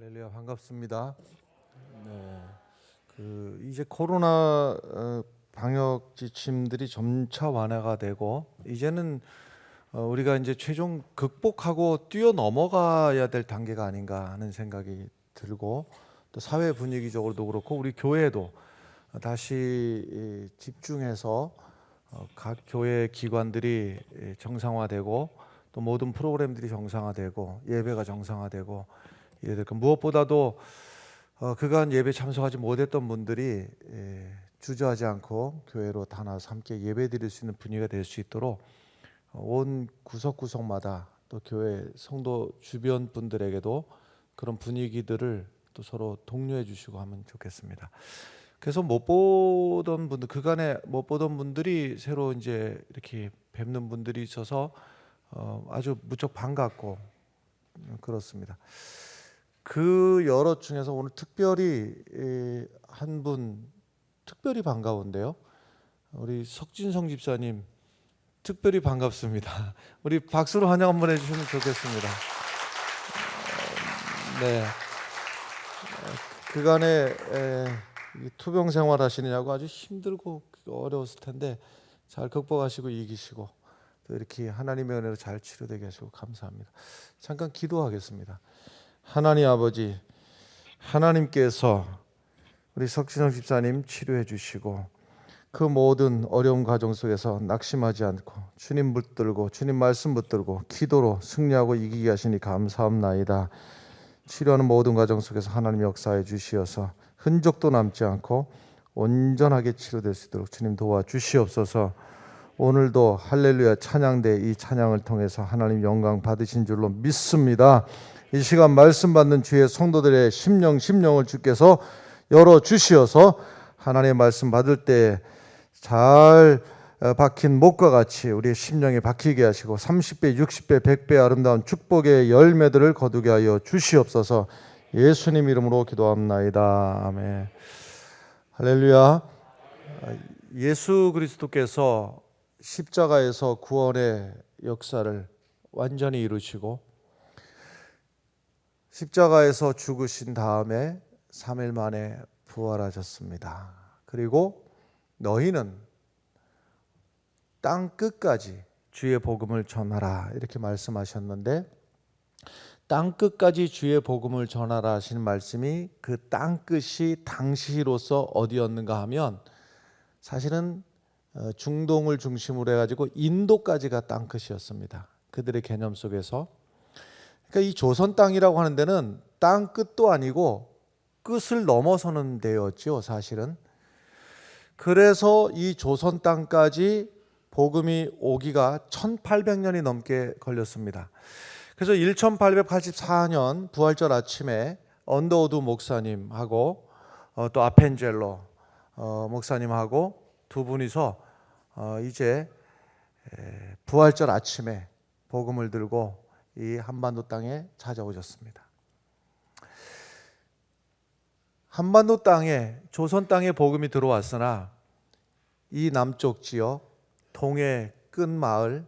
할렐루야, 반갑습니다. 네, 이제 코로나 방역 지침들이 점차 완화가 되고 이제는 우리가 이제 최종 극복하고 뛰어넘어가야 될 단계가 아닌가 하는 생각이 들고, 또 사회 분위기적으로도 그렇고 우리 교회도 다시 집중해서 각 교회 기관들이 정상화되고, 또 모든 프로그램들이 정상화되고 예배가 정상화되고 이래야 될 것. 무엇보다도 그간 예배 참석하지 못했던 분들이 주저하지 않고 교회로 다 나와서 함께 예배드릴 수 있는 분위기가 될 수 있도록 온 구석구석마다 또 교회 성도 주변 분들에게도 그런 분위기들을 또 서로 독려해 주시고 하면 좋겠습니다. 그래서 못 보던 분들, 그간에 못 보던 분들이 새로 이제 이렇게 뵙는 분들이 있어서 아주 무척 반갑고 그렇습니다. 그 여러 중에서 오늘 특별히 한 분 특별히 반가운데요. 우리 석진성 집사님 특별히 반갑습니다. 우리 박수로 환영 한번 해주시면 좋겠습니다. 네, 그간에 투병 생활 하시느냐고 아주 힘들고 어려웠을 텐데 잘 극복하시고 이기시고 또 이렇게 하나님의 은혜로 잘 치료되게 하시고 감사합니다. 잠깐 기도하겠습니다. 하나님 아버지, 하나님께서 우리 석진성 집사님 치료해 주시고 그 모든 어려운 과정 속에서 낙심하지 않고 주님 붙들고 주님 말씀 붙들고 기도로 승리하고 이기게 하시니 감사합나이다. 치료하는 모든 과정 속에서 하나님 역사해 주시어서 흔적도 남지 않고 온전하게 치료될 수 있도록 주님 도와주시옵소서. 오늘도 할렐루야 찬양대 이 찬양을 통해서 하나님 영광 받으신 줄로 믿습니다. 이 시간 말씀 받는 주의 성도들의 심령을 주께서 열어 주시어서 하나님의 말씀 받을 때 잘 박힌 목과 같이 우리의 심령에 박히게 하시고 30배, 60배, 100배 아름다운 축복의 열매들을 거두게 하여 주시옵소서. 예수님 이름으로 기도합나이다. 아멘. 할렐루야. 예수 그리스도께서 십자가에서 구원의 역사를 완전히 이루시고 십자가에서 죽으신 다음에 3일 만에 부활하셨습니다. 그리고 너희는 땅 끝까지 주의 복음을 전하라 이렇게 말씀하셨는데, 땅 끝까지 주의 복음을 전하라 하시는 말씀이 그 땅 끝이 당시로서 어디였는가 하면 사실은 중동을 중심으로 해가지고 인도까지가 땅 끝이었습니다. 그들의 개념 속에서. 그러니까 이 조선 땅이라고 하는 데는 땅 끝도 아니고 끝을 넘어서는 데였죠, 사실은. 그래서 이 조선 땅까지 복음이 오기가 1800년이 넘게 걸렸습니다. 그래서 1884년 부활절 아침에 언더우드 목사님하고 또 아펜젤로 목사님하고 두 분이서 이제 부활절 아침에 복음을 들고 이 한반도 땅에 찾아오셨습니다. 한반도 땅에 조선 땅에 복음이 들어왔으나 이 남쪽 지역 동해 끝마을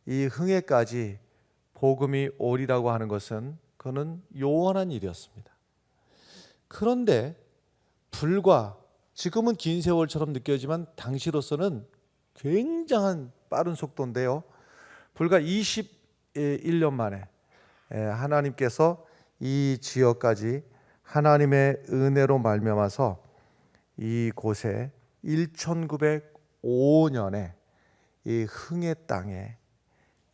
이 흥해까지 복음이 오리라고 하는 것은 그는 요원한 일이었습니다. 그런데 불과 지금은 긴 세월처럼 느껴지지만 당시로서는 굉장한 빠른 속도인데요. 불과 21년 만에 하나님께서 이 지역까지 하나님의 은혜로 말미암아서 이곳에 1905년에 이 흥해 땅에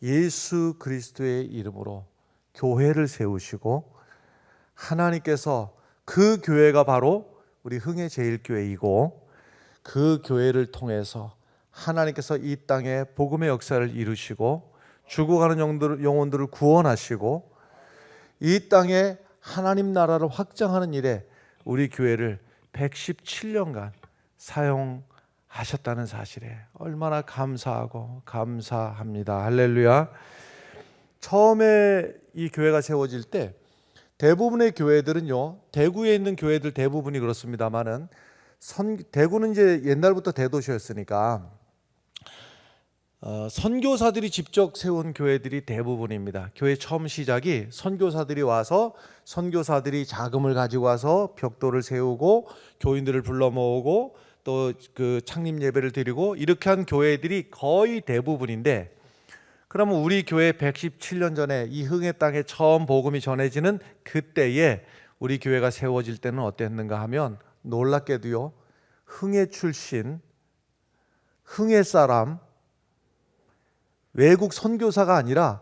예수 그리스도의 이름으로 교회를 세우시고, 하나님께서 그 교회가 바로 우리 흥해 제일교회이고 그 교회를 통해서 하나님께서 이 땅에 복음의 역사를 이루시고 죽어가는 영혼들을 구원하시고 이 땅에 하나님 나라를 확장하는 일에 우리 교회를 117년간 사용하셨다는 사실에 얼마나 감사하고 감사합니다. 할렐루야. 처음에 이 교회가 세워질 때 대부분의 교회들은요, 대구에 있는 교회들 대부분이 그렇습니다만은 대구는 이제 옛날부터 대도시였으니까 선교사들이 직접 세운 교회들이 대부분입니다. 교회 처음 시작이 선교사들이 와서 선교사들이 자금을 가지고 와서 벽돌을 세우고 교인들을 불러 모으고 또 그 창립 예배를 드리고 이렇게 한 교회들이 거의 대부분인데, 그러면 우리 교회 117년 전에 이 흥의 땅에 처음 복음이 전해지는 그때에 우리 교회가 세워질 때는 어땠는가 하면, 놀랍게도요, 흥의 출신, 흥의 사람, 외국 선교사가 아니라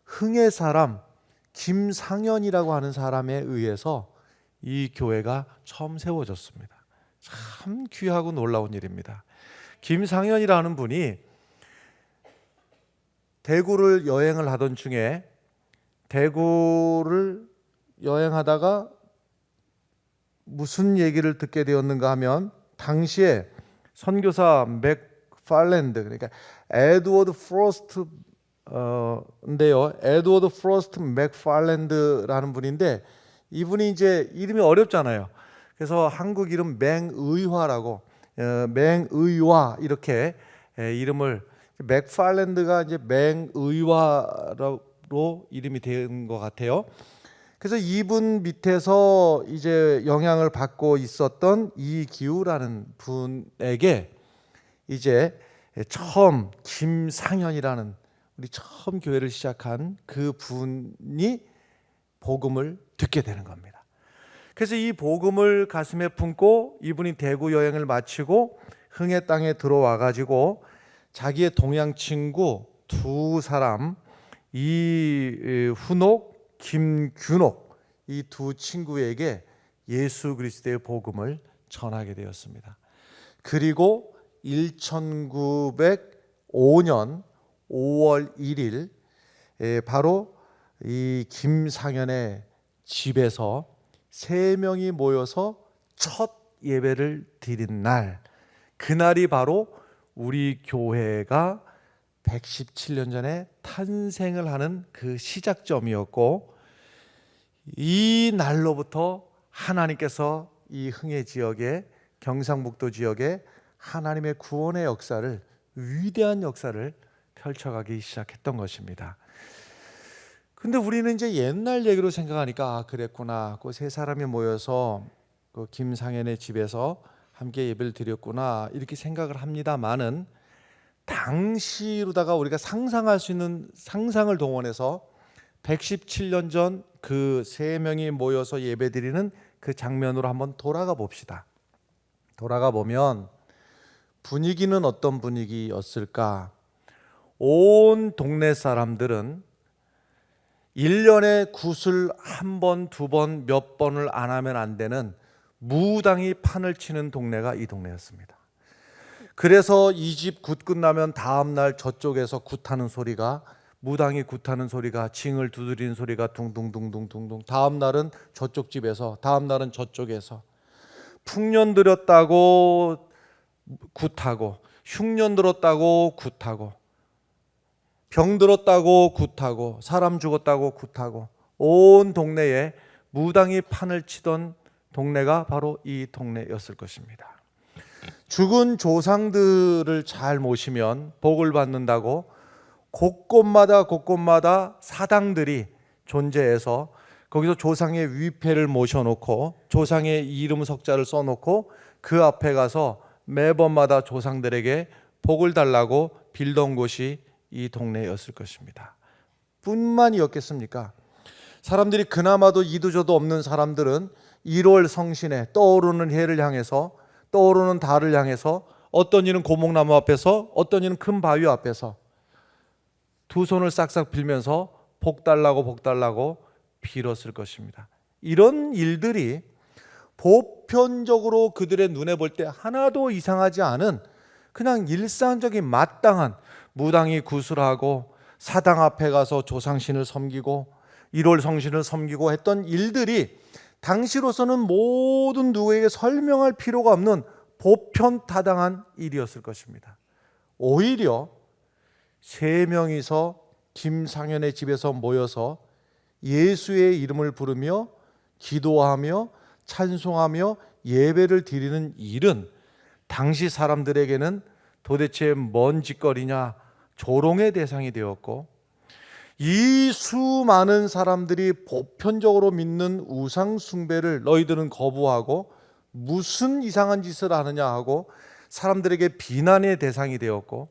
흥의 사람 김상현이라고 하는 사람에 의해서 이 교회가 처음 세워졌습니다. 참 귀하고 놀라운 일입니다. 김상현이라는 분이 대구를 여행을 하던 중에, 대구를 여행하다가 무슨 얘기를 듣게 되었는가 하면, 당시에 선교사 맥팔랜드, 그러니까 에드워드 프로스트인데요, 에드워드 프로스트 맥팔랜드라는 분인데, 이분이 이제 이름이 어렵잖아요. 그래서 한국 이름 맹의화라고, 맹의화 이렇게 이름을, 맥팔랜드가 이제 맹의화로 이름이 된 것 같아요. 그래서 이분 밑에서 이제 영향을 받고 있었던 이기우라는 분에게 이제 처음 김상현이라는, 우리 처음 교회를 시작한 그 분이 복음을 듣게 되는 겁니다. 그래서 이 복음을 가슴에 품고 이분이 대구 여행을 마치고 흥의 땅에 들어와 가지고 자기의 동양 친구 두 사람, 이훈옥, 김균옥, 이 두 친구에게 예수 그리스도의 복음을 전하게 되었습니다. 그리고 1905년 5월 1일 바로 이 김상현의 집에서 세 명이 모여서 첫 예배를 드린 날, 그날이 바로 우리 교회가 117년 전에 탄생을 하는 그 시작점이었고, 이 날로부터 하나님께서 이 흥해 지역에, 경상북도 지역에 하나님의 구원의 역사를, 위대한 역사를 펼쳐가기 시작했던 것입니다. 근데 우리는 이제 옛날 얘기로 생각하니까, 그랬구나, 그 세 사람이 모여서 그 김상현의 집에서 함께 예배를 드렸구나, 이렇게 생각을 합니다만은, 당시로다가 우리가 상상할 수 있는 상상을 동원해서 117년 전 그 세 명이 모여서 예배드리는 그 장면으로 한번 돌아가 봅시다. 돌아가 보면 분위기는 어떤 분위기였을까? 온 동네 사람들은 1년에 굿을 한 번, 두 번, 몇 번을 안 하면 안 되는 무당이 판을 치는 동네가 이 동네였습니다. 그래서 이 집 굿 끝나면 다음 날 저쪽에서 굿하는 소리가, 무당이 굿하는 소리가, 징을 두드리는 소리가 둥둥둥둥둥둥, 다음 날은 저쪽 집에서, 다음 날은 저쪽에서, 풍년 들었다고 굿하고, 흉년 들었다고 굿하고, 병 들었다고 굿하고, 사람 죽었다고 굿하고, 온 동네에 무당이 판을 치던 동네가 바로 이 동네였을 것입니다. 죽은 조상들을 잘 모시면 복을 받는다고 곳곳마다 사당들이 존재해서 거기서 조상의 위패를 모셔놓고 조상의 이름 석자를 써놓고 그 앞에 가서 매번마다 조상들에게 복을 달라고 빌던 곳이 이 동네였을 것입니다. 뿐만이었겠습니까? 사람들이 그나마도 이도저도 없는 사람들은 1월 성신에 떠오르는 해를 향해서, 떠오르는 달을 향해서, 어떤 이는 고목나무 앞에서, 어떤 이는 큰 바위 앞에서 두 손을 싹싹 빌면서 복 달라고 빌었을 것입니다. 이런 일들이 보편적으로 그들의 눈에 볼 때 하나도 이상하지 않은 그냥 일상적인 마땅한, 무당이 구슬하고 사당 앞에 가서 조상신을 섬기고 1월 성신을 섬기고 했던 일들이 당시로서는 모든 누구에게 설명할 필요가 없는 보편타당한 일이었을 것입니다. 오히려 세 명이서 김상현의 집에서 모여서 예수의 이름을 부르며 기도하며 찬송하며 예배를 드리는 일은 당시 사람들에게는 도대체 뭔 짓거리냐, 조롱의 대상이 되었고, 이 수많은 사람들이 보편적으로 믿는 우상 숭배를 너희들은 거부하고 무슨 이상한 짓을 하느냐 하고 사람들에게 비난의 대상이 되었고,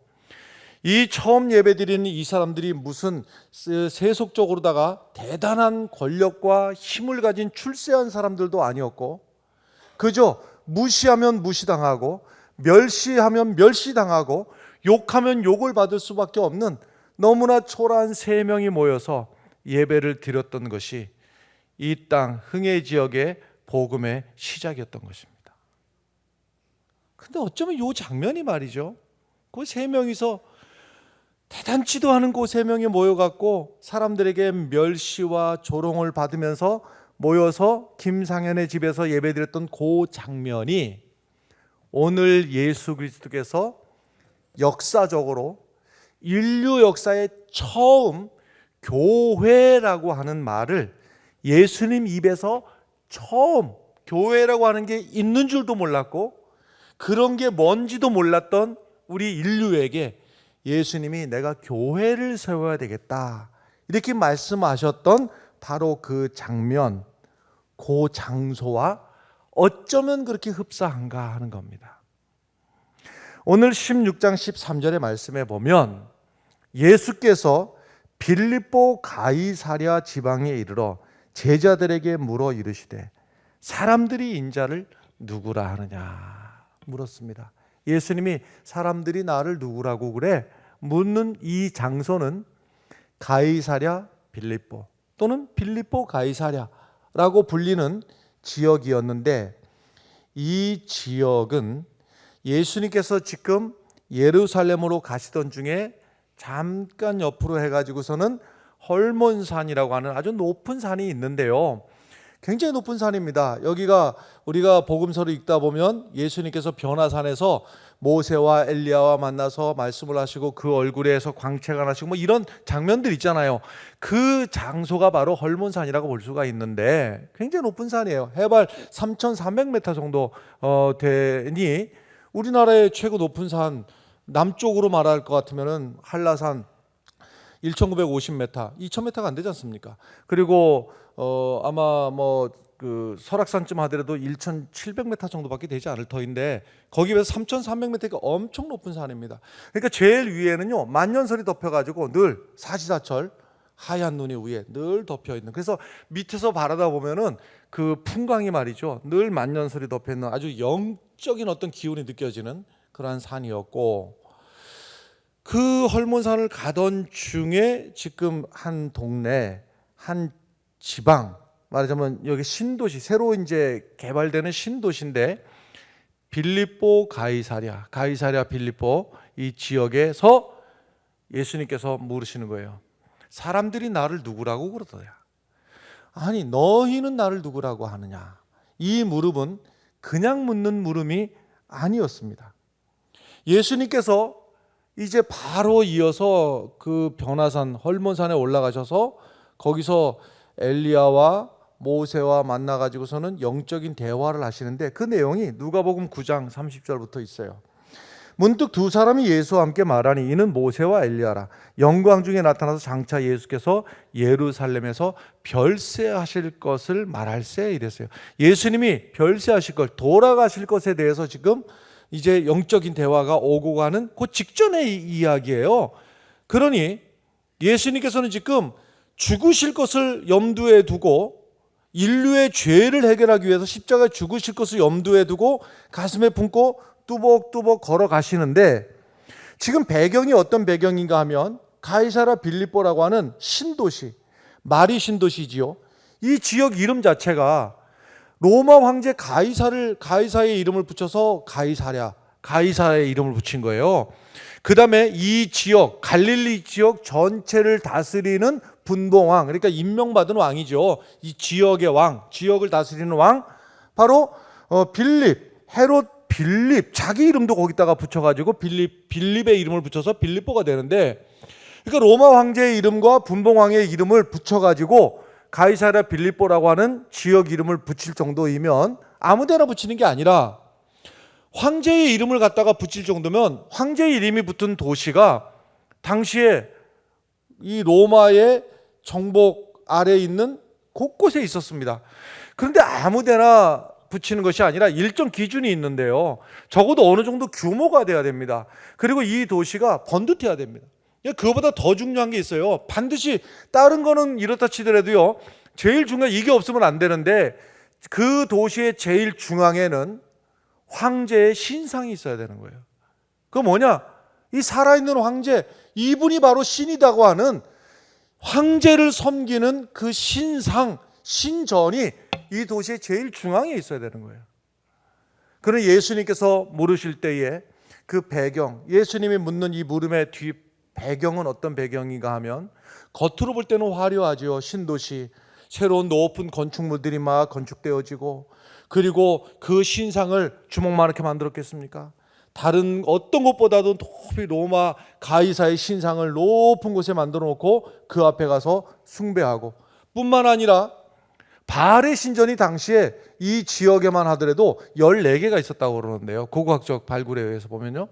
이 처음 예배드리는 이 사람들이 무슨 세속적으로다가 대단한 권력과 힘을 가진 출세한 사람들도 아니었고, 그저 무시하면 무시당하고 멸시하면 멸시당하고 욕하면 욕을 받을 수밖에 없는 너무나 초라한 세 명이 모여서 예배를 드렸던 것이 이 땅 흥해 지역의 복음의 시작이었던 것입니다. 근데 어쩌면 이 장면이 말이죠, 그 세 명이서 대단치도 않은 그 세 명이 모여갖고 사람들에게 멸시와 조롱을 받으면서 모여서 김상현의 집에서 예배드렸던 그 장면이 오늘 예수 그리스도께서 역사적으로 인류 역사에 처음 교회라고 하는 말을 예수님 입에서 처음 교회라고 하는 게 있는 줄도 몰랐고 그런 게 뭔지도 몰랐던 우리 인류에게 예수님이 내가 교회를 세워야 되겠다 이렇게 말씀하셨던 바로 그 장면, 그 장소와 어쩌면 그렇게 흡사한가 하는 겁니다. 오늘 16장 13절의 말씀에 보면 예수께서 빌립보 가이사랴 지방에 이르러 제자들에게 물어 이르시되 사람들이 인자를 누구라 하느냐 물었습니다. 예수님이 사람들이 나를 누구라고 그래? 묻는 이 장소는 가이사랴 빌립보 또는 빌립보 가이사랴라고 불리는 지역이었는데, 이 지역은 예수님께서 지금 예루살렘으로 가시던 중에 잠깐 옆으로 해가지고서는 헐몬산이라고 하는 아주 높은 산이 있는데요, 굉장히 높은 산입니다. 여기가 우리가 복음서를 읽다 보면 예수님께서 변화산에서 모세와 엘리야와 만나서 말씀을 하시고 그 얼굴에서 광채가 나시고 뭐 이런 장면들 있잖아요. 그 장소가 바로 헐몬산이라고 볼 수가 있는데 굉장히 높은 산이에요. 해발 3,300m 정도 되니 우리나라의 최고 높은 산, 남쪽으로 말할 것 같으면은 한라산 1,950m, 2,000m가 안 되지 않습니까? 그리고 아마 뭐 그 설악산쯤 하더라도 1,700m 정도밖에 되지 않을 터인데 거기 비해서 3,300m가 엄청 높은 산입니다. 그러니까 제일 위에는요 만년설이 덮여가지고 늘 사시사철 하얀 눈이 위에 늘 덮여 있는, 그래서 밑에서 바라다 보면은 그 풍광이 말이죠 늘 만년설이 덮여 있는 아주 영적인 어떤 기운이 느껴지는 그러한 산이었고, 그 헐몬산을 가던 중에 지금 한 동네, 한 지방, 말하자면 여기 신도시, 새로 이제 개발되는 신도시인데 빌립보 가이사랴 빌립보 이 지역에서 예수님께서 물으시는 거예요. 사람들이 나를 누구라고 그러더냐? 아니 너희는 나를 누구라고 하느냐? 이 물음은 그냥 묻는 물음이 아니었습니다. 예수님께서 이제 바로 이어서 그 변화산 헐몬산에 올라가셔서 거기서 엘리야와 모세와 만나가지고서는 영적인 대화를 하시는데 그 내용이 누가복음 9장 30절부터 있어요. 문득 두 사람이 예수와 함께 말하니 이는 모세와 엘리야라. 영광 중에 나타나서 장차 예수께서 예루살렘에서 별세하실 것을 말할세 이랬어요. 예수님이 별세하실 것, 돌아가실 것에 대해서 지금 이제 영적인 대화가 오고 가는 그 직전의 이야기예요. 그러니 예수님께서는 지금 죽으실 것을 염두에 두고 인류의 죄를 해결하기 위해서 십자가에 죽으실 것을 염두에 두고 가슴에 품고 뚜벅뚜벅 걸어가시는데, 지금 배경이 어떤 배경인가 하면 가이사랴 빌립보라고 하는 신도시, 마리 신도시지요. 이 지역 이름 자체가 로마 황제 가이사의 이름을 붙여서 가이사의 이름을 붙인 거예요. 그 다음에 이 지역, 갈릴리 지역 전체를 다스리는 분봉왕, 그러니까 임명받은 왕이죠. 이 지역의 왕, 지역을 다스리는 왕, 바로 헤롯 빌립, 자기 이름도 거기다가 붙여가지고 빌립의 이름을 붙여서 빌립보가 되는데, 그러니까 로마 황제의 이름과 분봉왕의 이름을 붙여가지고 가이사랴 빌립보라고 하는 지역 이름을 붙일 정도이면 아무데나 붙이는 게 아니라 황제의 이름을 갖다가 붙일 정도면 황제의 이름이 붙은 도시가 당시에 이 로마의 정복 아래에 있는 곳곳에 있었습니다. 그런데 아무데나 붙이는 것이 아니라 일정 기준이 있는데요. 적어도 어느 정도 규모가 돼야 됩니다. 그리고 이 도시가 번듯해야 됩니다. 그거보다 더 중요한 게 있어요. 반드시 다른 거는 이렇다 치더라도요, 제일 중요한 이게 없으면 안 되는데, 그 도시의 제일 중앙에는 황제의 신상이 있어야 되는 거예요. 그거 뭐냐? 이 살아있는 황제, 이분이 바로 신이라고 하는 황제를 섬기는 그 신상, 신전이 이 도시의 제일 중앙에 있어야 되는 거예요. 그는 예수님께서 물으실 때에 그 배경, 예수님이 묻는 이 물음의 뒤 배경은 어떤 배경인가 하면, 겉으로 볼 때는 화려하죠. 신도시, 새로운 높은 건축물들이 막 건축되어지고, 그리고 그 신상을 주먹만하게 만들었겠습니까? 다른 어떤 곳보다도 높이 로마 가이사의 신상을 높은 곳에 만들어 놓고 그 앞에 가서 숭배하고, 뿐만 아니라 바알의 신전이 당시에 이 지역에만 하더라도 14개가 있었다고 그러는데요. 고고학적 발굴에 의해서 보면요,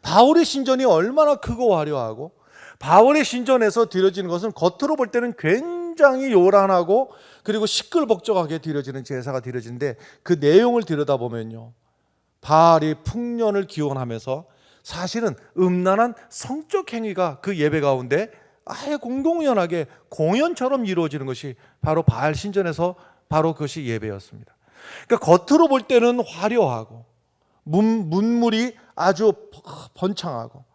바울의 신전이 얼마나 크고 화려하고, 바울의 신전에서 드려지는 것은 겉으로 볼 때는 굉장히 요란하고 그리고 시끌벅적하게 드려지는 제사가 드려지는데, 그 내용을 들여다보면요, 바알이 풍년을 기원하면서 사실은 음란한 성적 행위가 그 예배 가운데 아예 공동연하게 공연처럼 이루어지는 것이 바로 바알 신전에서 바로 그것이 예배였습니다. 그러니까 겉으로 볼 때는 화려하고 문물이 아주 번창하고,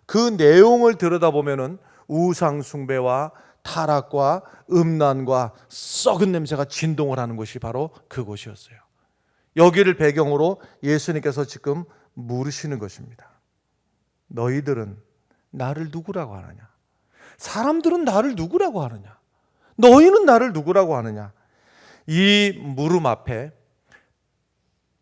그 내용을 들여다보면은 우상 숭배와 타락과 음란과 썩은 냄새가 진동을 하는 것이 바로 그곳이었어요. 여기를 배경으로 예수님께서 지금 물으시는 것입니다. 너희들은 나를 누구라고 하느냐? 사람들은 나를 누구라고 하느냐? 너희는 나를 누구라고 하느냐? 이 물음 앞에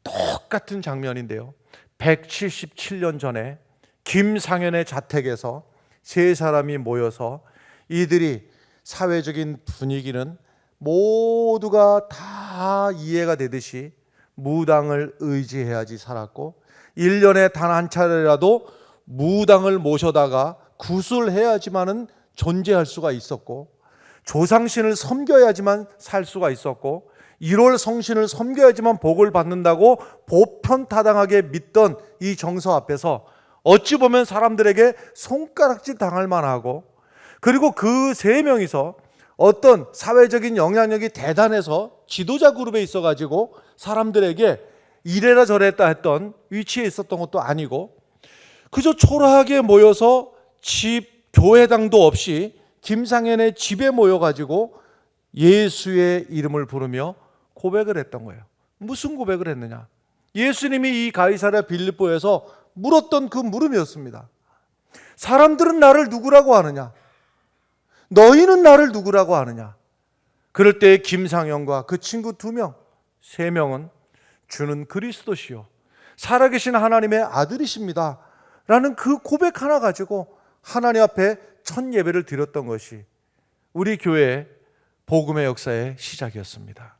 똑같은 장면인데요, 177년 전에 김상현의 자택에서 세 사람이 모여서, 이들이 사회적인 분위기는 모두가 다 이해가 되듯이 무당을 의지해야지 살았고, 1년에 단 한 차례라도 무당을 모셔다가 구술해야지만은 존재할 수가 있었고, 조상신을 섬겨야지만 살 수가 있었고, 1월 성신을 섬겨야지만 복을 받는다고 보편타당하게 믿던 이 정서 앞에서 어찌 보면 사람들에게 손가락질 당할 만하고, 그리고 그 세 명이서 어떤 사회적인 영향력이 대단해서 지도자 그룹에 있어가지고 사람들에게 이래라 저래라 했던 위치에 있었던 것도 아니고, 그저 초라하게 모여서 교회당도 없이 김상현의 집에 모여가지고 예수의 이름을 부르며 고백을 했던 거예요. 무슨 고백을 했느냐? 예수님이 이 가이사랴 빌립보에서 물었던 그 물음이었습니다. 사람들은 나를 누구라고 하느냐? 너희는 나를 누구라고 하느냐? 그럴 때 김상현과 그 친구 2명, 3명은 주는 그리스도시요 살아계신 하나님의 아들이십니다 라는 그 고백 하나 가지고 하나님 앞에 첫 예배를 드렸던 것이 우리 교회의 복음의 역사의 시작이었습니다.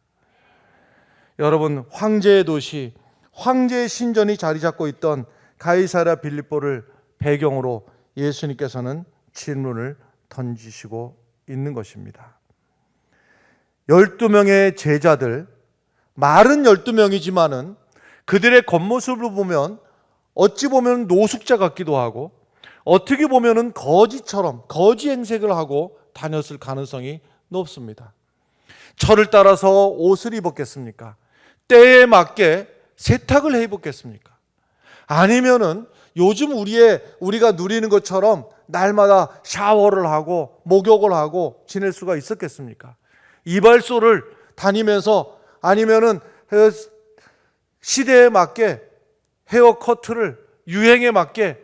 여러분, 황제의 도시, 황제의 신전이 자리 잡고 있던 가이사랴 빌립보를 배경으로 예수님께서는 질문을 던지시고 있는 것입니다. 12명의 제자들, 말은 12명이지만은 그들의 겉모습을 보면 어찌 보면 노숙자 같기도 하고, 어떻게 보면은 거지처럼 거지 행색을 하고 다녔을 가능성이 높습니다. 철을 따라서 옷을 입었겠습니까? 때에 맞게 세탁을 해 입었겠습니까? 아니면은 요즘 우리가 누리는 것처럼 날마다 샤워를 하고 목욕을 하고 지낼 수가 있었겠습니까? 이발소를 다니면서, 아니면은 시대에 맞게 헤어커트를 유행에 맞게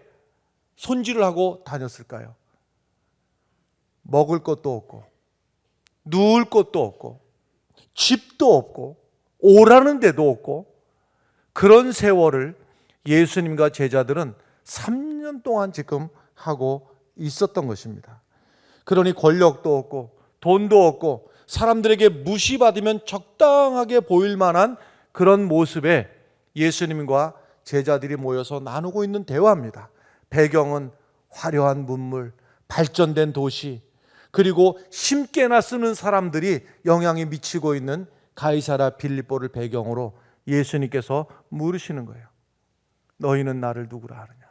손질을 하고 다녔을까요? 먹을 것도 없고 누울 것도 없고 집도 없고 오라는 데도 없고, 그런 세월을 예수님과 제자들은 3년 동안 지금 하고 있었던 것입니다. 그러니 권력도 없고 돈도 없고 사람들에게 무시받으면 적당하게 보일 만한 그런 모습에 예수님과 제자들이 모여서 나누고 있는 대화입니다. 배경은 화려한 문물, 발전된 도시, 그리고 심게나 쓰는 사람들이 영향이 미치고 있는 가이사랴 빌립보를 배경으로 예수님께서 물으시는 거예요. 너희는 나를 누구라 하느냐?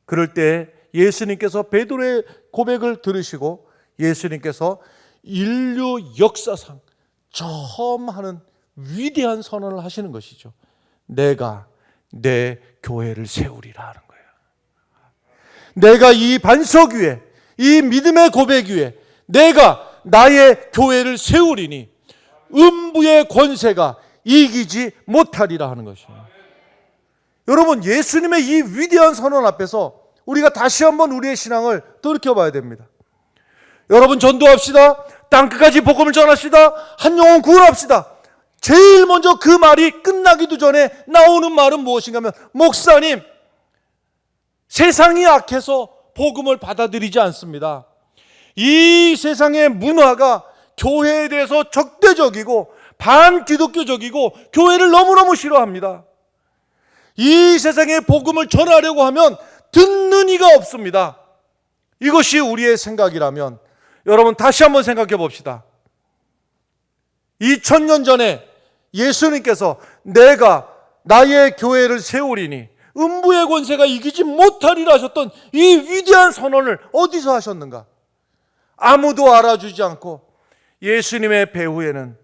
그럴 때 예수님께서 베드로의 고백을 들으시고 예수님께서 인류 역사상 처음 하는 위대한 선언을 하시는 것이죠. 내가 내 교회를 세우리라 하는 거예요. 내가 이 반석 위에, 이 믿음의 고백 위에 내가 나의 교회를 세우리니 음부의 권세가 이기지 못하리라 하는 것이에요. 여러분, 예수님의 이 위대한 선언 앞에서 우리가 다시 한번 우리의 신앙을 돌이켜봐야 됩니다. 여러분, 전도합시다. 땅끝까지 복음을 전합시다. 한 영혼 구원합시다. 제일 먼저 그 말이 끝나기도 전에 나오는 말은 무엇인가 하면, 목사님, 세상이 악해서 복음을 받아들이지 않습니다. 이 세상의 문화가 교회에 대해서 적대적이고 반기독교적이고 교회를 너무너무 싫어합니다. 이 세상에 복음을 전하려고 하면 듣는 이가 없습니다. 이것이 우리의 생각이라면 여러분, 다시 한번 생각해 봅시다. 2000년 전에 예수님께서 내가 나의 교회를 세우리니 음부의 권세가 이기지 못하리라 하셨던 이 위대한 선언을 어디서 하셨는가? 아무도 알아주지 않고 예수님의 배후에는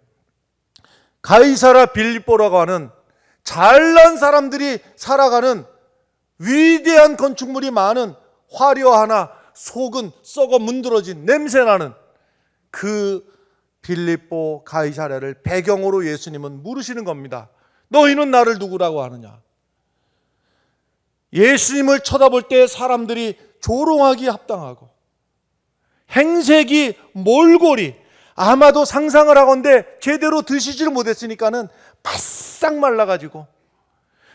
가이사랴 빌립보라고 하는 잘난 사람들이 살아가는 위대한 건축물이 많은 화려하나 속은 썩어 문드러진 냄새나는 그 빌립보 가이사랴를 배경으로 예수님은 물으시는 겁니다. 너희는 나를 누구라고 하느냐? 예수님을 쳐다볼 때 사람들이 조롱하기 합당하고 행색이 몰골이 아마도 상상을 하건대 제대로 드시지를 못했으니까는 바싹 말라가지고,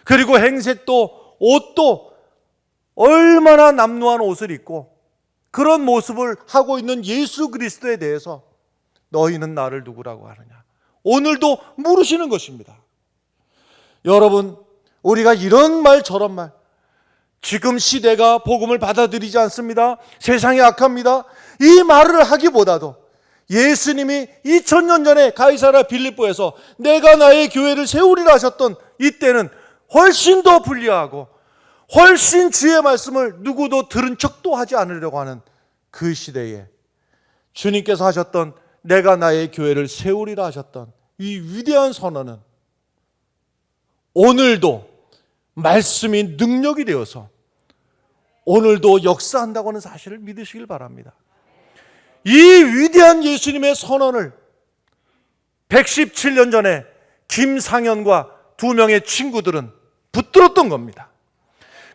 그리고 행색도 옷도 얼마나 남루한 옷을 입고 그런 모습을 하고 있는 예수 그리스도에 대해서 너희는 나를 누구라고 하느냐? 오늘도 물으시는 것입니다. 여러분, 우리가 이런 말 저런 말, 지금 시대가 복음을 받아들이지 않습니다. 세상이 악합니다. 이 말을 하기보다도 예수님이 2000년 전에 가이사랴 빌립보에서 내가 나의 교회를 세우리라 하셨던 이때는 훨씬 더 불리하고 훨씬 주의 말씀을 누구도 들은 척도 하지 않으려고 하는 그 시대에 주님께서 하셨던 내가 나의 교회를 세우리라 하셨던 이 위대한 선언은 오늘도 말씀이 능력이 되어서 오늘도 역사한다고 하는 사실을 믿으시길 바랍니다. 이 위대한 예수님의 선언을 117년 전에 김상현과 두 명의 친구들은 붙들었던 겁니다.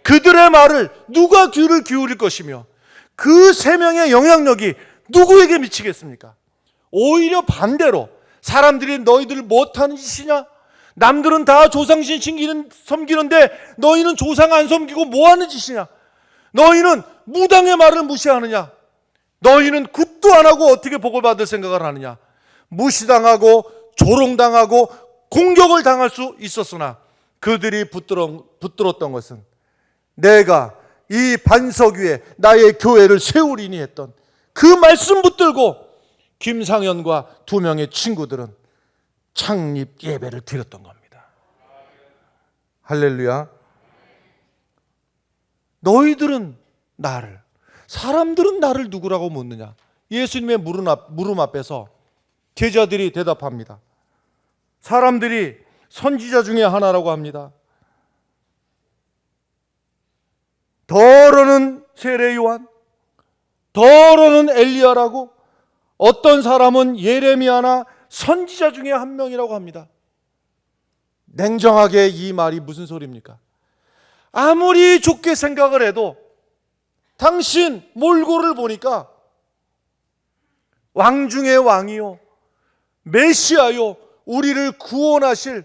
그들의 말을 누가 귀를 기울일 것이며 그 세 명의 영향력이 누구에게 미치겠습니까? 오히려 반대로 사람들이 너희들 못하는 짓이냐? 남들은 다 조상신 섬기는데 너희는 조상 안 섬기고 뭐하는 짓이냐? 너희는 무당의 말을 무시하느냐? 너희는 굿도 안 하고 어떻게 복을 받을 생각을 하느냐? 무시당하고 조롱당하고 공격을 당할 수 있었으나 그들이 붙들었던 것은 내가 이 반석 위에 나의 교회를 세우리니 했던 그 말씀 붙들고 김상현과 두 명의 친구들은 창립 예배를 드렸던 겁니다. 할렐루야. 너희들은 나를, 사람들은 나를 누구라고 묻느냐? 예수님의 물음 앞에서 제자들이 대답합니다. 사람들이 선지자 중에 하나라고 합니다. 더러는 세례 요한, 더러는 엘리야라고, 어떤 사람은 예레미야나 선지자 중에 한 명이라고 합니다. 냉정하게 이 말이 무슨 소리입니까? 아무리 좋게 생각을 해도 당신 몰골을 보니까 왕 중의 왕이요, 메시아요, 우리를 구원하실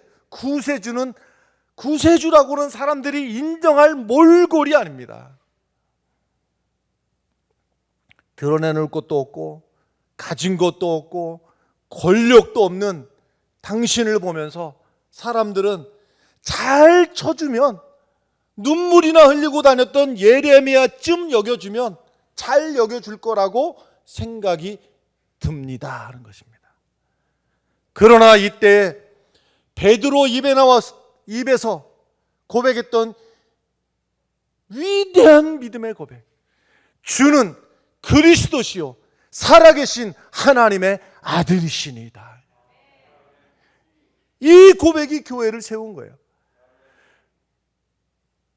구세주라고는 사람들이 인정할 몰골이 아닙니다. 드러내놓을 것도 없고 가진 것도 없고 권력도 없는 당신을 보면서 사람들은 잘 쳐주면 눈물이나 흘리고 다녔던 예레미야쯤 여겨주면 잘 여겨줄 거라고 생각이 듭니다 하는 것입니다. 그러나 이때 베드로 입에서 고백했던 위대한 믿음의 고백, 주는 그리스도시요 살아계신 하나님의 아들이시니다. 이 고백이 교회를 세운 거예요.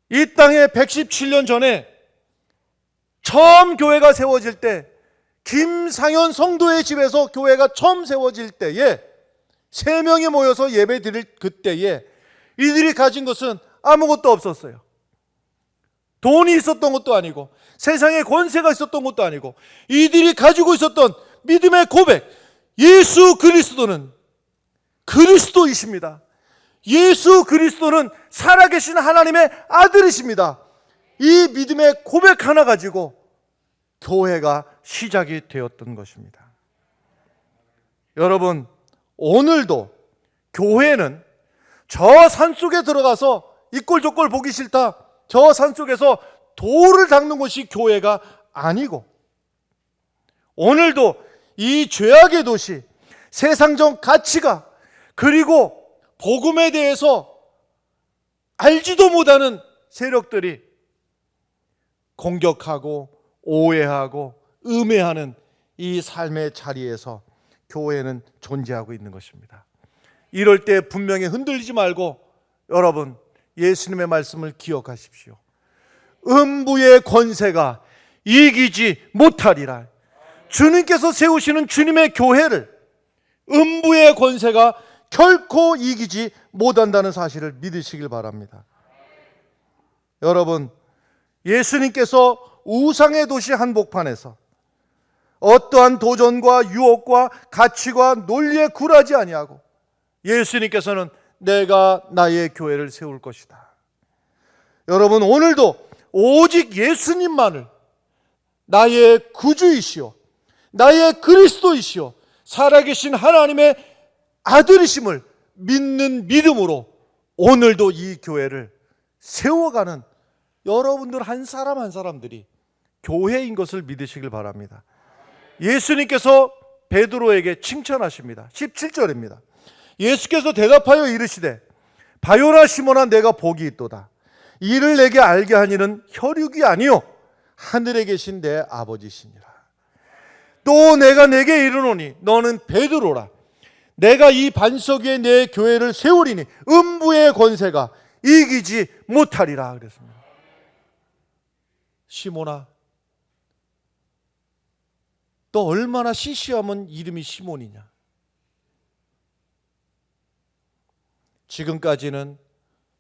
이 땅에 117년 전에 처음 교회가 세워질 때, 김상현 성도의 집에서 교회가 처음 세워질 때에 3명이 모여서 예배 드릴 그때에 이들이 가진 것은 아무것도 없었어요. 돈이 있었던 것도 아니고 세상에 권세가 있었던 것도 아니고, 이들이 가지고 있었던 믿음의 고백, 예수 그리스도는 그리스도이십니다. 예수 그리스도는 살아계신 하나님의 아들이십니다. 이 믿음의 고백 하나 가지고 교회가 시작이 되었던 것입니다. 여러분, 오늘도 교회는 저 산속에 들어가서 이꼴저꼴 보기 싫다, 저 산속에서 돌을 닦는 것이 교회가 아니고, 오늘도 이 죄악의 도시, 세상적 가치가, 그리고 복음에 대해서 알지도 못하는 세력들이 공격하고 오해하고 음해하는 이 삶의 자리에서 교회는 존재하고 있는 것입니다. 이럴 때 분명히 흔들리지 말고 여러분, 예수님의 말씀을 기억하십시오. 음부의 권세가 이기지 못하리라. 주님께서 세우시는 주님의 교회를 음부의 권세가 결코 이기지 못한다는 사실을 믿으시길 바랍니다. 여러분, 예수님께서 우상의 도시 한복판에서 어떠한 도전과 유혹과 가치와 논리에 굴하지 아니하고, 예수님께서는 내가 나의 교회를 세울 것이다. 여러분, 오늘도 오직 예수님만을 나의 구주이시오, 나의 그리스도이시오, 살아계신 하나님의 아들이심을 믿는 믿음으로 오늘도 이 교회를 세워가는 여러분들 한 사람 한 사람들이 교회인 것을 믿으시길 바랍니다. 예수님께서 베드로에게 칭찬하십니다. 17절입니다. 예수께서 대답하여 이르시되 바요나 시몬아, 내가 복이 있도다. 이를 내게 알게 하니는 혈육이 아니요 하늘에 계신 내 아버지시니라. 또 내가 내게 이르노니 너는 베드로라. 내가 이 반석 위에 내 교회를 세우리니 음부의 권세가 이기지 못하리라 그랬습니다. 시몬아, 너 얼마나 시시하면 이름이 시몬이냐. 지금까지는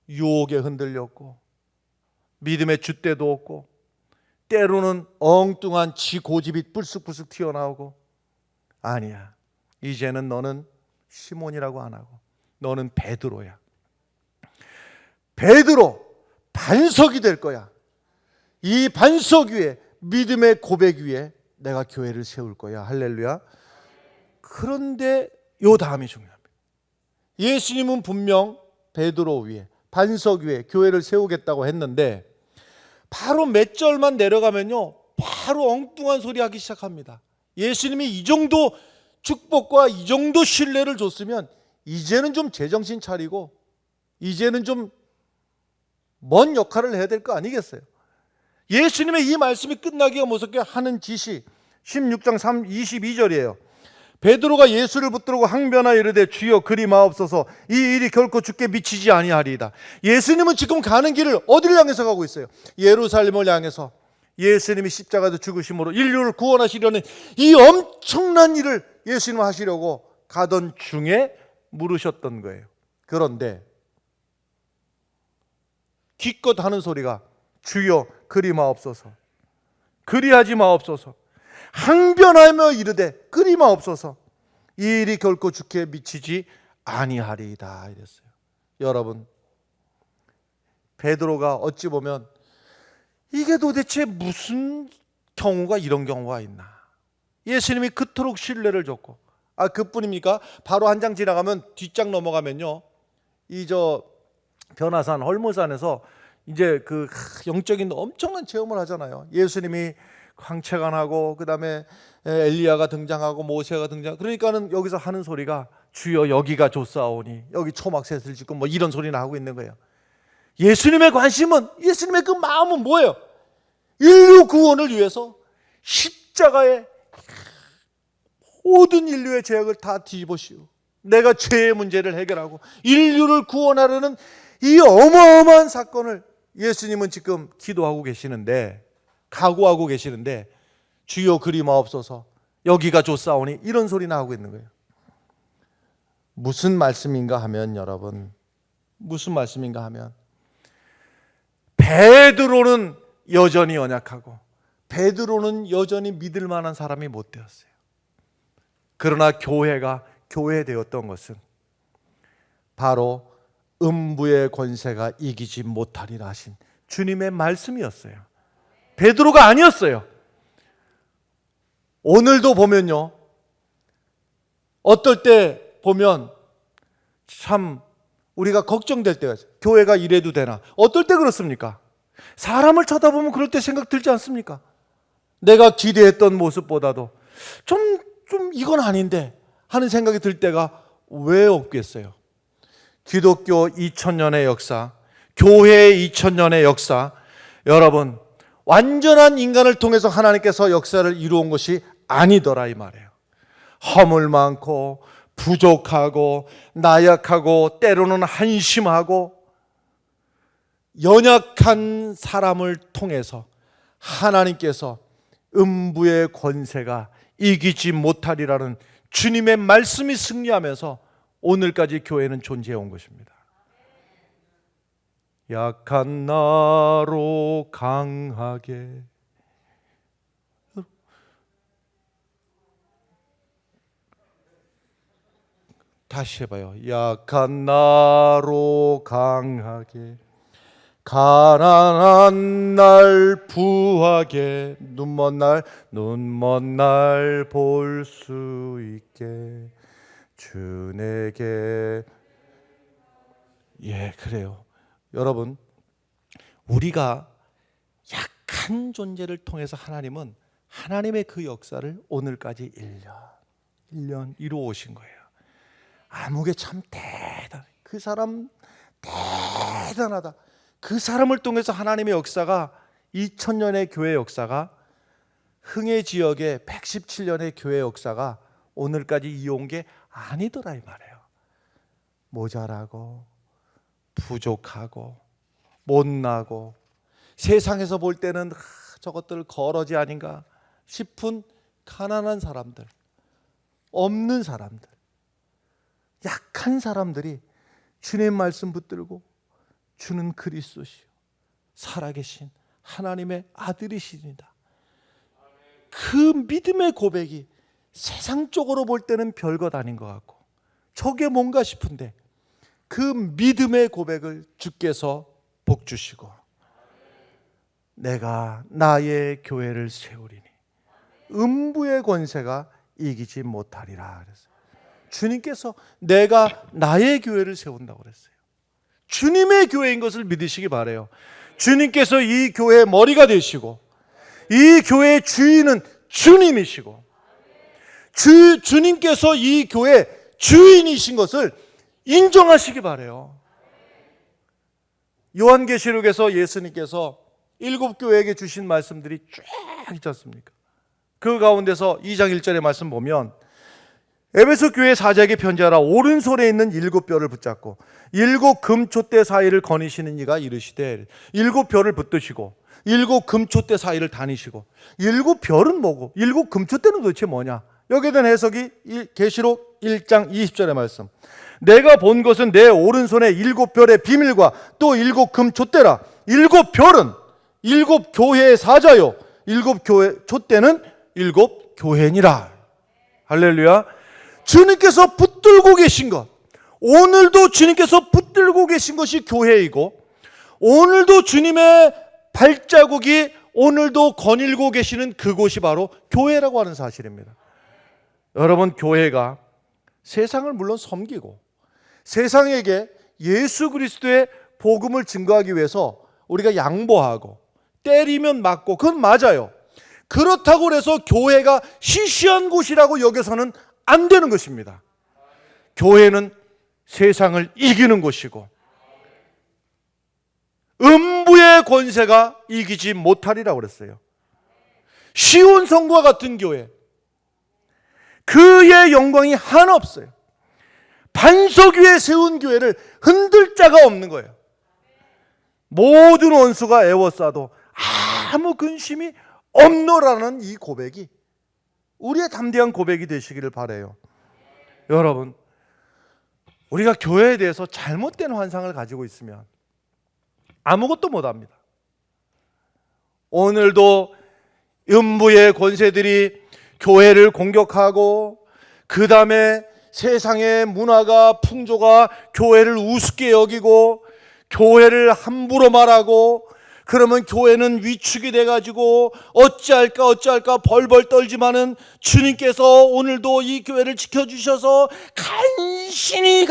유혹에 흔들렸고 믿음의 줏대도 없고 때로는 엉뚱한 지 고집이 불쑥불쑥 튀어나오고, 아니야, 이제는 너는 시몬이라고 안 하고 너는 베드로야. 베드로, 반석이 될 거야. 이 반석 위에, 믿음의 고백 위에 내가 교회를 세울 거야. 할렐루야. 그런데 요 다음이 중요합니다. 예수님은 분명 베드로 위에, 반석 위에 교회를 세우겠다고 했는데 바로 몇 절만 내려가면요, 바로 엉뚱한 소리 하기 시작합니다. 예수님이 이 정도 축복과 이 정도 신뢰를 줬으면 이제는 좀 제정신 차리고 이제는 좀 먼 역할을 해야 될 거 아니겠어요? 예수님의 이 말씀이 끝나기가 무섭게 하는 짓이 16장 22절이에요. 베드로가 예수를 붙들고 항변하여 이르되 주여 그리 마옵소서, 이 일이 결코 주께 미치지 아니하리이다. 예수님은 지금 가는 길을 어디를 향해서 가고 있어요? 예루살렘을 향해서 예수님이 십자가에서 죽으심으로 인류를 구원하시려는 이 엄청난 일을 예수님은 하시려고 가던 중에 물으셨던 거예요. 그런데 기껏 하는 소리가 주여 그리 마옵소서, 그리하지 마옵소서, 항변하며 이르되 그리 마옵소서, 이 일이 결코 주께 미치지 아니하리이다 이랬어요. 여러분, 베드로가 어찌 보면 이게 도대체 무슨 경우가, 이런 경우가 있나. 예수님이 그토록 신뢰를 줬고, 그뿐입니까? 바로 한 장 지나가면 뒷장 넘어가면요, 이 변화산 헐모산에서 이제 그 영적인 엄청난 체험을 하잖아요. 예수님이 광채관하고 그다음에 엘리야가 등장하고 모세가 등장. 그러니까는 여기서 하는 소리가 주여 여기가 좋사오니, 여기 초막셋을 짓고 뭐 이런 소리 나오고 있는 거예요. 예수님의 관심은, 예수님의 그 마음은 뭐예요? 인류 구원을 위해서 십자가에 모든 인류의 죄악을 다 뒤집으시오. 내가 죄의 문제를 해결하고 인류를 구원하려는 이 어마어마한 사건을 예수님은 지금 기도하고 계시는데, 각오하고 계시는데, 주여 그리 마옵소서 여기가 좋사오니 이런 소리 나오고 있는 거예요. 무슨 말씀인가 하면, 여러분, 무슨 말씀인가 하면, 베드로는 여전히 연약하고 베드로는 여전히 믿을 만한 사람이 못 되었어요. 그러나 교회가 교회되었던 것은 바로 음부의 권세가 이기지 못하리라 하신 주님의 말씀이었어요. 베드로가 아니었어요. 오늘도 보면요, 어떨 때 보면 참 우리가 걱정될 때가 있어요. 교회가 이래도 되나? 어떨 때 그렇습니까? 사람을 쳐다보면 그럴 때 생각 들지 않습니까? 내가 기대했던 모습보다도 좀 이건 아닌데 하는 생각이 들 때가 왜 없겠어요? 기독교 2000년의 역사, 교회의 2000년의 역사, 여러분, 완전한 인간을 통해서 하나님께서 역사를 이루은 것이 아니더라 이 말이에요. 허물 많고 부족하고 나약하고 때로는 한심하고 연약한 사람을 통해서 하나님께서 음부의 권세가 이기지 못하리라는 주님의 말씀이 승리하면서 오늘까지 교회는 존재해 온 것입니다. 약한 나로 강하게, 다시 해봐요. 약한 나로 강하게, 가난한 날 부하게, 눈먼 날 볼 수 있게 주 내게. 예, 그래요. 여러분, 우리가 약한 존재를 통해서 하나님은 하나님의 그 역사를 오늘까지 1년 이루어 오신 거예요. 아무개 참 대단해. 그 사람 대단하다. 그 사람을 통해서 하나님의 역사가, 2000년의 교회 역사가, 흥해 지역의 117년의 교회 역사가 오늘까지 이어온 게 아니더라 이 말이에요. 모자라고 부족하고 못나고 세상에서 볼 때는 저것들 거러지 아닌가 싶은 가난한 사람들, 없는 사람들, 약한 사람들이 주님 말씀 붙들고 주는 그리스도시요 살아계신 하나님의 아들이시니다. 그 믿음의 고백이 세상적으로 볼 때는 별것 아닌 것 같고 저게 뭔가 싶은데 그 믿음의 고백을 주께서 복주시고 내가 나의 교회를 세우리니 음부의 권세가 이기지 못하리라 그랬어요. 주님께서 내가 나의 교회를 세운다고 그랬어요. 주님의 교회인 것을 믿으시기 바라요. 주님께서 이 교회의 머리가 되시고 이 교회의 주인은 주님이시고 주님께서 이 교회의 주인이신 것을 인정하시기 바라요. 요한계시록에서 예수님께서 7교회에게 주신 말씀들이 쫙 있지 않습니까? 그 가운데서 2장 1절의 말씀 보면 에베소 교회 사자에게 편지하라. 오른손에 있는 7뼈를 붙잡고 7 금촛대 사이를 거니시는 이가 이르시되 7뼈를 붙드시고 7 금촛대 사이를 다니시고 7별은 뭐고 7 금촛대는 도대체 뭐냐? 여기에 대한 해석이 계시록 1장 20절의 말씀. 내가 본 것은 내 오른손에 7별의 비밀과 또 7 금촛대라. 7별은 7 교회의 사자요 7 교회 촛대는 7 교회니라. 할렐루야. 주님께서 붙들고 계신 것, 오늘도 주님께서 붙들고 계신 것이 교회이고 오늘도 주님의 발자국이 오늘도 거닐고 계시는 그곳이 바로 교회라고 하는 사실입니다. 여러분, 교회가 세상을 물론 섬기고 세상에게 예수 그리스도의 복음을 증거하기 위해서 우리가 양보하고 때리면 맞고, 그건 맞아요. 그렇다고 해서 교회가 시시한 곳이라고 여겨서는 안 되는 것입니다. 교회는 세상을 이기는 곳이고 음부의 권세가 이기지 못하리라고 그랬어요. 시온 성과 같은 교회, 그의 영광이 하나 없어요. 반석 위에 세운 교회를 흔들 자가 없는 거예요. 모든 원수가 애워싸도 아무 근심이 없노라는 이 고백이 우리의 담대한 고백이 되시기를 바라요. 여러분, 우리가 교회에 대해서 잘못된 환상을 가지고 있으면 아무것도 못합니다. 오늘도 음부의 권세들이 교회를 공격하고, 그 다음에 세상의 문화가, 풍조가 교회를 우습게 여기고 교회를 함부로 말하고, 그러면 교회는 위축이 돼가지고 어찌할까 벌벌 떨지만은 주님께서 오늘도 이 교회를 지켜주셔서 간신히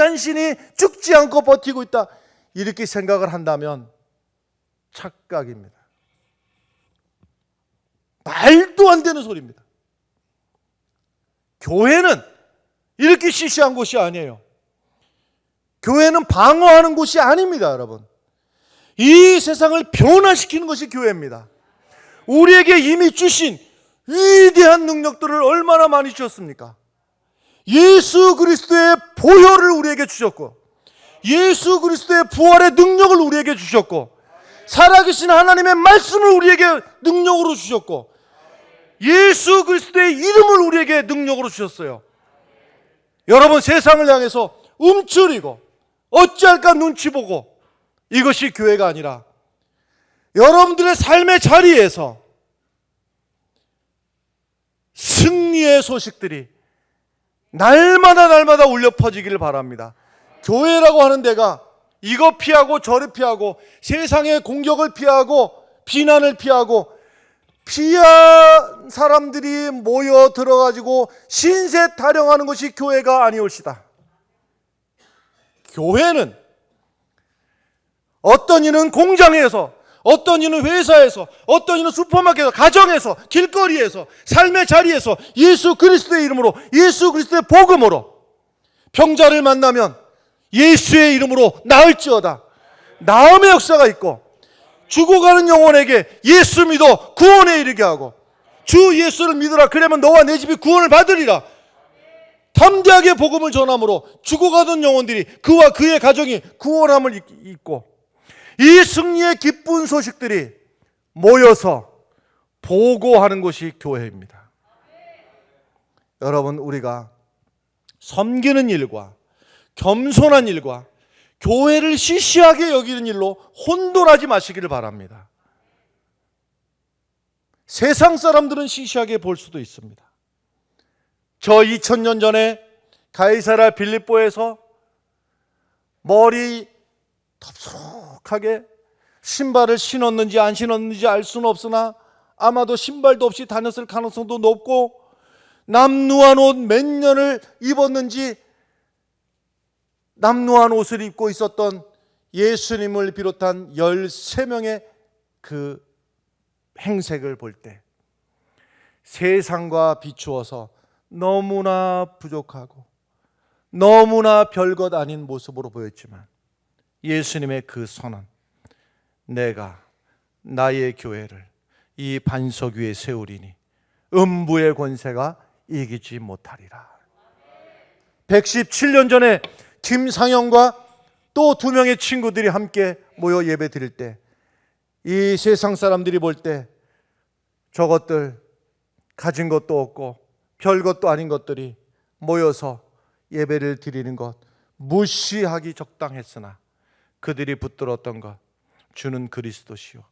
죽지 않고 버티고 있다, 이렇게 생각을 한다면 착각입니다. 말도 안 되는 소리입니다. 교회는 이렇게 시시한 곳이 아니에요. 교회는 방어하는 곳이 아닙니다, 여러분. 이 세상을 변화시키는 것이 교회입니다. 우리에게 이미 주신 위대한 능력들을 얼마나 많이 주셨습니까? 예수 그리스도의 보혈을 우리에게 주셨고, 예수 그리스도의 부활의 능력을 우리에게 주셨고, 살아계신 하나님의 말씀을 우리에게 능력으로 주셨고, 예수 그리스도의 이름을 우리에게 능력으로 주셨어요. 여러분, 세상을 향해서 움츠리고 어찌할까 눈치 보고, 이것이 교회가 아니라 여러분들의 삶의 자리에서 승리의 소식들이 날마다 울려 퍼지기를 바랍니다. 교회라고 하는 데가 이거 피하고 저를 피하고 세상의 공격을 피하고 비난을 피하고 피한 사람들이 모여 들어가지고 신세 타령하는 것이 교회가 아니올시다. 교회는 어떤 이는 공장에서, 어떤 이는 회사에서, 어떤 이는 슈퍼마켓에서, 가정에서, 길거리에서, 삶의 자리에서 예수 그리스도의 이름으로, 예수 그리스도의 복음으로 병자를 만나면 예수의 이름으로 나을지어다, 나음의 역사가 있고, 죽어가는 영혼에게 예수 믿어 구원에 이르게 하고, 주 예수를 믿으라 그러면 너와 내 집이 구원을 받으리라, 담대하게 복음을 전함으로 죽어가던 영혼들이, 그와 그의 가정이 구원함을 입고, 이 승리의 기쁜 소식들이 모여서 보고하는 것이 교회입니다. 여러분, 우리가 섬기는 일과 겸손한 일과 교회를 시시하게 여기는 일로 혼돈하지 마시기를 바랍니다. 세상 사람들은 시시하게 볼 수도 있습니다. 저 2000년 전에 가이사랴 빌립보에서 머리 덥석하게 신발을 신었는지 안 신었는지 알 수는 없으나 아마도 신발도 없이 다녔을 가능성도 높고, 남루한 옷 몇 년을 입었는지 남루한 옷을 입고 있었던 예수님을 비롯한 13명의 그 행색을 볼 때 세상과 비추어서 너무나 부족하고 너무나 별것 아닌 모습으로 보였지만, 예수님의 그 선언, 내가 나의 교회를 이 반석 위에 세우리니 음부의 권세가 이기지 못하리라. 117년 전에 김상영과 또 2명의 친구들이 함께 모여 예배 드릴 때, 이 세상 사람들이 볼 때 저것들 가진 것도 없고 별것도 아닌 것들이 모여서 예배를 드리는 것 무시하기 적당했으나, 그들이 붙들었던 것, 주는 그리스도시요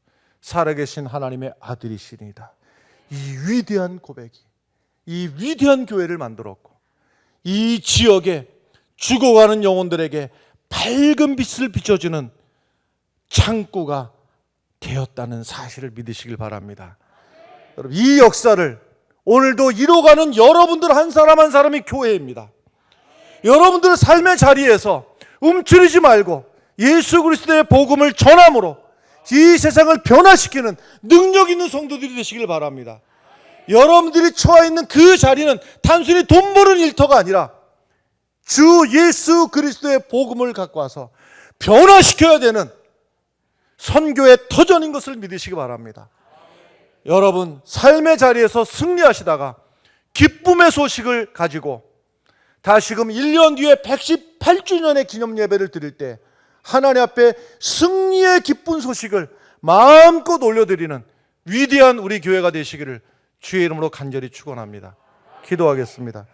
살아계신 하나님의 아들이시니이다. 이 위대한 고백이 이 위대한 교회를 만들었고, 이 지역에 죽어가는 영혼들에게 밝은 빛을 비춰주는 창구가 되었다는 사실을 믿으시길 바랍니다. 여러분, 이 역사를 오늘도 이뤄가는 여러분들 한 사람 한 사람이 교회입니다. 여러분들 삶의 자리에서 움츠리지 말고 예수 그리스도의 복음을 전함으로 이 세상을 변화시키는 능력 있는 성도들이 되시길 바랍니다. 여러분들이 처해 있는 그 자리는 단순히 돈 버는 일터가 아니라 주 예수 그리스도의 복음을 갖고 와서 변화시켜야 되는 선교의 터전인 것을 믿으시기 바랍니다. 여러분, 삶의 자리에서 승리하시다가 기쁨의 소식을 가지고 다시금 1년 뒤에 118주년의 기념 예배를 드릴 때 하나님 앞에 승리의 기쁜 소식을 마음껏 올려드리는 위대한 우리 교회가 되시기를 주의 이름으로 간절히 축원합니다. 기도하겠습니다.